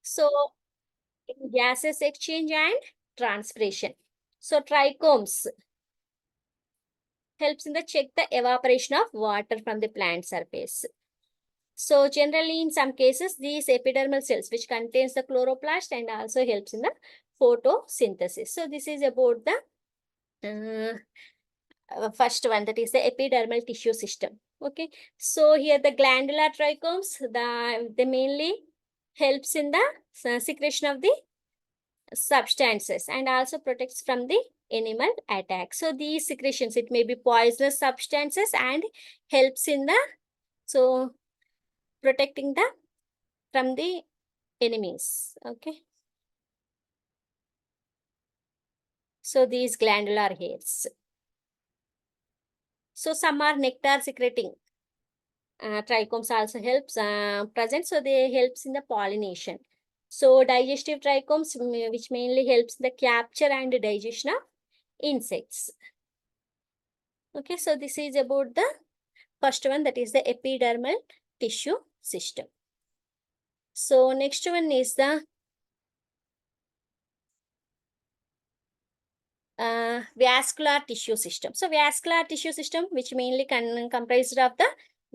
So in gases exchange and transpiration. So trichomes helps in the check the evaporation of water from the plant surface. So generally in some cases, these epidermal cells which contains the chloroplast and also helps in the photosynthesis. So this is about the first one, that is the epidermal tissue system. Okay. So here the glandular trichomes, they mainly helps in the secretion of the substances and also protects from the animal attack. So these secretions, it may be poisonous substances and helps in the protecting the from the enemies. Okay. So these glandular hairs. So some are nectar secreting. Trichomes also helps present. So they helps in the pollination. So digestive trichomes, which mainly helps the capture and digestion of insects. Okay, so this is about the first one, that is the epidermal tissue system. So next one is the vascular tissue system. So vascular tissue system, which mainly comprised of the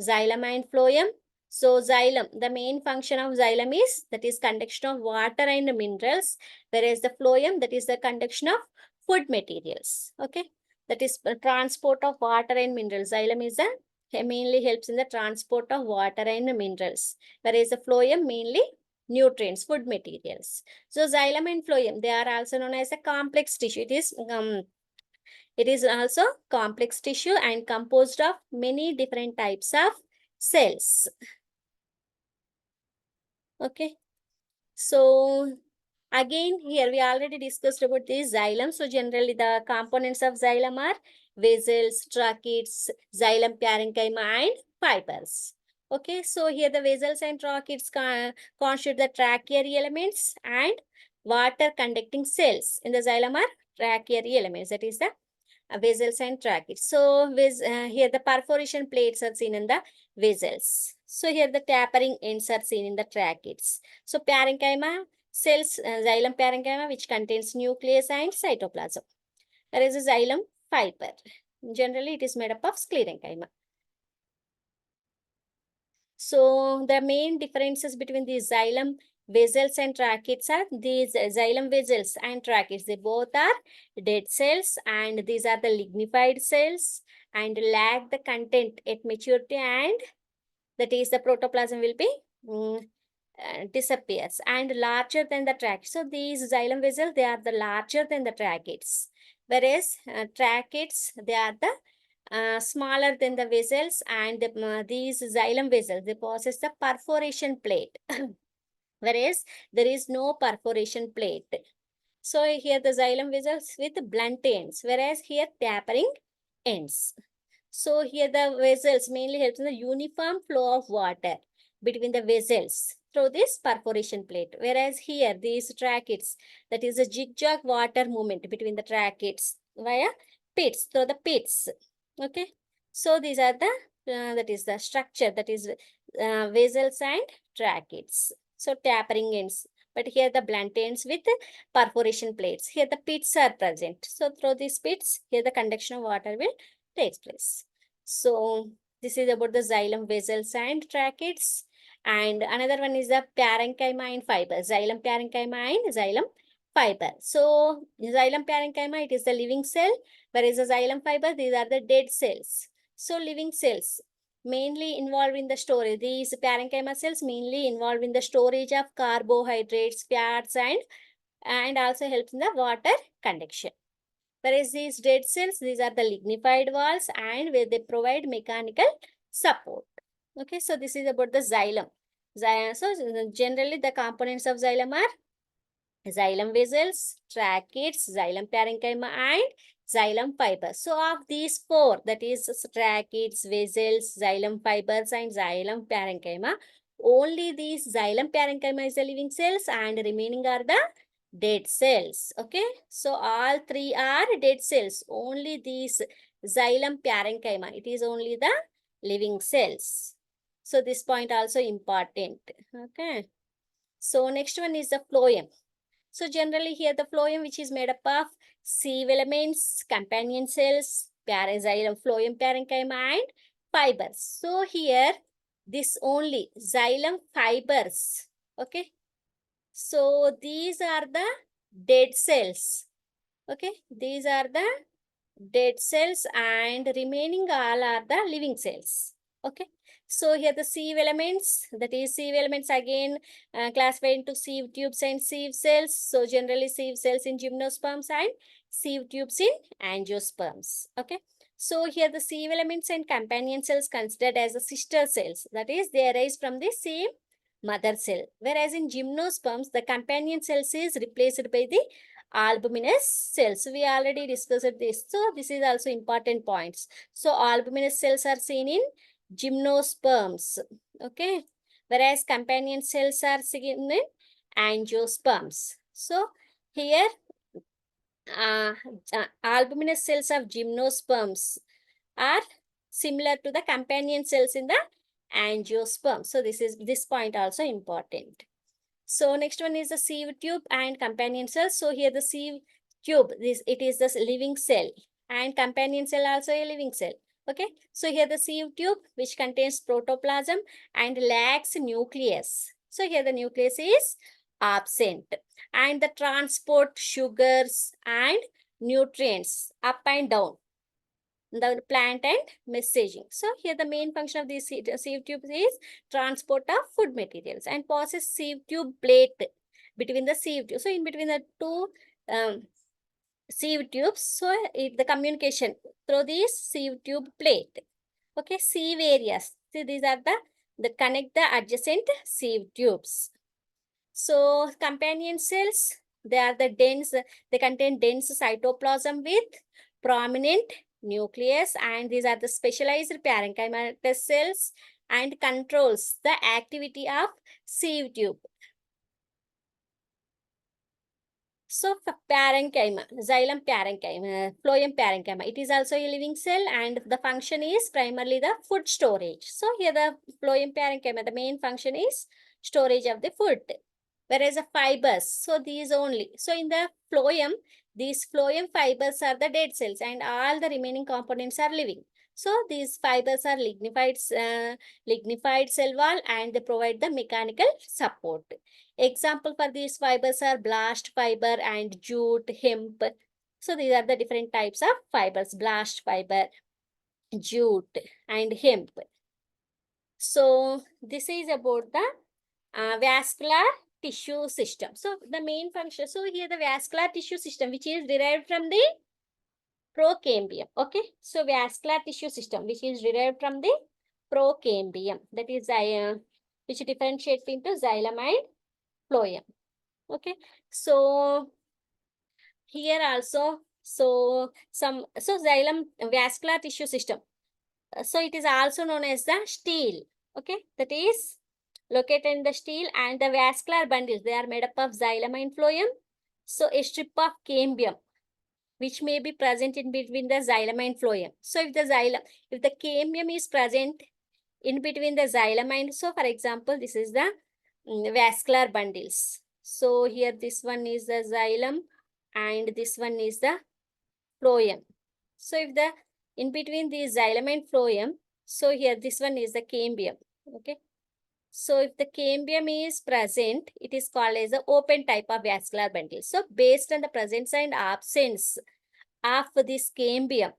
xylem and phloem. So xylem, the main function of xylem is that is conduction of water and minerals, whereas the phloem, that is the conduction of food materials. Okay, that is transport of water and minerals. Xylem is the mainly helps in the transport of water and minerals, whereas the phloem mainly nutrients, food materials. So xylem and phloem, they are also known as a complex tissue. It is also complex tissue and composed of many different types of cells. Okay. So again, here we already discussed about the xylem. So generally the components of xylem are vessels, tracheids, xylem parenchyma and fibers. Okay, so here the vessels and tracheids constitute the tracheary elements and water conducting cells. In the xylem are tracheary elements, that is the vessels and tracheids. So here the perforation plates are seen in the vessels. So here the tapering ends are seen in the tracheids. So parenchyma cells, xylem parenchyma, which contains nucleus and cytoplasm. There is a xylem fiber. Generally, it is made up of sclerenchyma. So the main differences between the xylem vessels and tracheids are these xylem vessels and tracheids. They both are dead cells and these are the lignified cells and lack the content at maturity, and that is the protoplasm will be disappears and larger than the tracheids. So these xylem vessels, they are the larger than the tracheids, whereas tracheids, they are the smaller than the vessels, and these xylem vessels, they possess the perforation plate, whereas there is no perforation plate. So here the xylem vessels with blunt ends, whereas here tapering ends. So here the vessels mainly helps in the uniform flow of water between the vessels through this perforation plate, whereas here these tracheids, that is a zigzag water movement between the tracheids via pits, through the pits. Okay, so these are the that is the structure, that is vessels and tracheids. So tapering ends, but here the blunt ends with perforation plates. Here the pits are present. So through these pits, here the conduction of water will take place. So this is about the xylem vessels and tracheids. And another one is the parenchyma and fiber. Xylem parenchyma and xylem fiber. So xylem parenchyma, it is the living cell, whereas the xylem fiber, these are the dead cells. So living cells mainly involved in the storage. These parenchyma cells mainly involved in the storage of carbohydrates, fats, and also helps in the water conduction. Whereas these dead cells, these are the lignified walls and where they provide mechanical support. Okay, so this is about the xylem. So generally the components of xylem are xylem vessels, tracheids, xylem parenchyma and xylem fibers. So of these four, that is tracheids, vessels, xylem fibers and xylem parenchyma, only these xylem parenchyma is the living cells and remaining are the dead cells. Okay, so all three are dead cells. Only these xylem parenchyma, it is only the living cells. So this point also important. Okay. So next one is the phloem. So generally here the phloem, which is made up of sieve elements, companion cells, xylem, phloem parenchyma and fibers. So here this only xylem fibers. Okay. So these are the dead cells. Okay. These are the dead cells and remaining all are the living cells. Okay. So here the sieve elements, that is sieve elements again classified into sieve tubes and sieve cells. So generally sieve cells in gymnosperms and sieve tubes in angiosperms. Okay. So here the sieve elements and companion cells considered as the sister cells. That is, they arise from the same mother cell. Whereas in gymnosperms, the companion cells is replaced by the albuminous cells. We already discussed this. So this is also important points. So albuminous cells are seen in gymnosperms. Okay. Whereas companion cells are seen in angiosperms. So here albuminous cells of gymnosperms are similar to the companion cells in the angiosperm. So this point also important. So next one is the sieve tube and companion cell. So here the sieve tube, it is the living cell and companion cell also a living cell. Okay. So here the sieve tube, which contains protoplasm and lacks nucleus. So here the nucleus is absent and the transport sugars and nutrients up and down the plant and messaging. So here the main function of this sieve tube is transport of food materials and passes sieve tube plate between the sieve tube. So in between the two sieve tubes, so the communication through this sieve tube plate. Okay, sieve areas. See, these are the connect the adjacent sieve tubes. So companion cells, they are the dense, they contain dense cytoplasm with prominent nucleus, and these are the specialized parenchymatous cells and controls the activity of sieve tube. So parenchyma, xylem parenchyma, phloem parenchyma, it is also a living cell and the function is primarily the food storage. So here the phloem parenchyma, the main function is storage of the food. Whereas the fibers, so these only. So in the phloem, these phloem fibers are the dead cells and all the remaining components are living. So these fibers are lignified cell wall and they provide the mechanical support. Example for these fibers are blast fiber and jute, hemp. So these are the different types of fibers, blast fiber, jute and hemp. So this is about the vascular tissue system. So the main function, so here the vascular tissue system, which is derived from the procambium. Okay, so vascular tissue system, which is derived from the procambium, that is which differentiates into xylem and phloem. Okay, so here also, so xylem vascular tissue system. So it is also known as the stele. Okay, that is located in the stele, and the vascular bundles, they are made up of xylem and phloem. So a strip of cambium, which may be present in between the xylem and phloem. So if the cambium is present in between the xylem and, so for example, this is the vascular bundles. So here this one is the xylem and this one is the phloem. So if the in between the xylem and phloem, so here this one is the cambium. Okay. So if the cambium is present, it is called as the open type of vascular bundle. So based on the presence and absence of this cambium,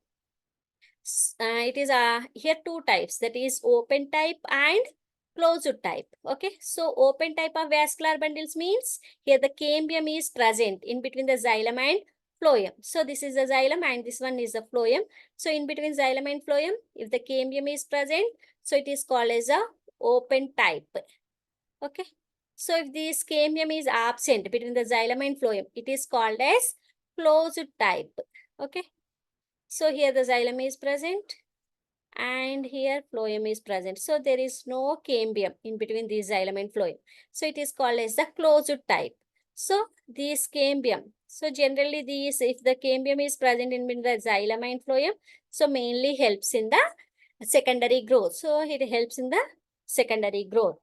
it is here two types, that is open type and closed type. Okay, so open type of vascular bundles means here the cambium is present in between the xylem and phloem. So this is the xylem and this one is the phloem. So in between xylem and phloem, if the cambium is present, so it is called as a open type. Okay, so if this cambium is absent between the xylem and phloem, it is called as closed type. Okay, so here the xylem is present and here phloem is present. So there is no cambium in between the xylem and phloem. So it is called as the closed type. So this cambium, so generally these, if the cambium is present in between the xylem and phloem, so mainly helps in the secondary growth. So it helps in the secondary growth.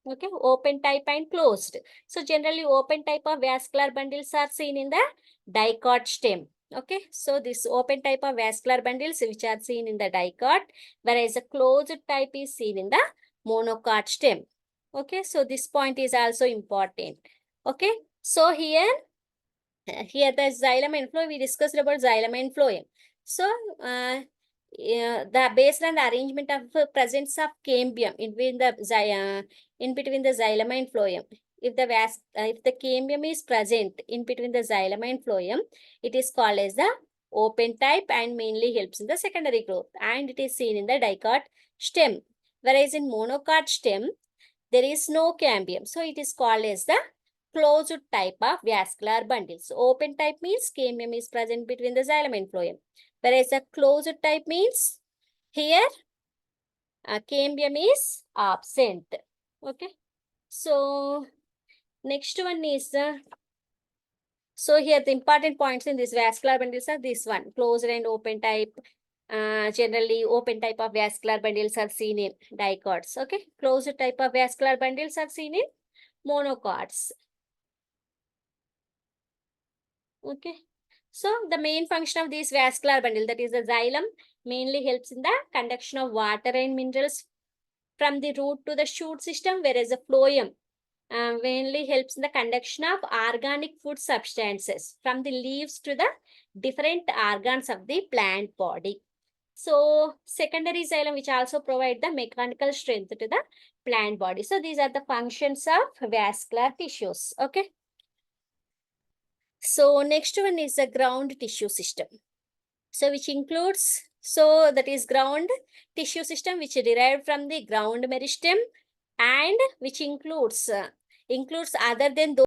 Okay, open type and closed. So generally open type of vascular bundles are seen in the dicot stem. Okay, so this open type of vascular bundles which are seen in the dicot, whereas a closed type is seen in the monocot stem. Okay, so this point is also important. Okay, so here the xylem and phloem, we discussed about xylem and phloem. So the based on the arrangement of presence of cambium in between the xylem and phloem, if the cambium is present in between the xylem and phloem, it is called as the open type and mainly helps in the secondary growth, and it is seen in the dicot stem, whereas in monocot stem there is no cambium, so it is called as the closed type of vascular bundle. So open type means cambium is present between the xylem and phloem, whereas a closed type means here cambium is absent. Okay, so next one is so here the important points in this vascular bundles are this one: closed and open type. Generally open type of vascular bundles are seen in dicots. Okay, closed type of vascular bundles are seen in monocots. Okay, so the main function of this vascular bundle, that is the xylem, mainly helps in the conduction of water and minerals from the root to the shoot system, whereas the phloem mainly helps in the conduction of organic food substances from the leaves to the different organs of the plant body. So secondary xylem, which also provide the mechanical strength to the plant body. So these are the functions of vascular tissues. Okay, so next one is the ground tissue system. So which includes, so that is ground tissue system which derived from the ground meristem, and which includes other than those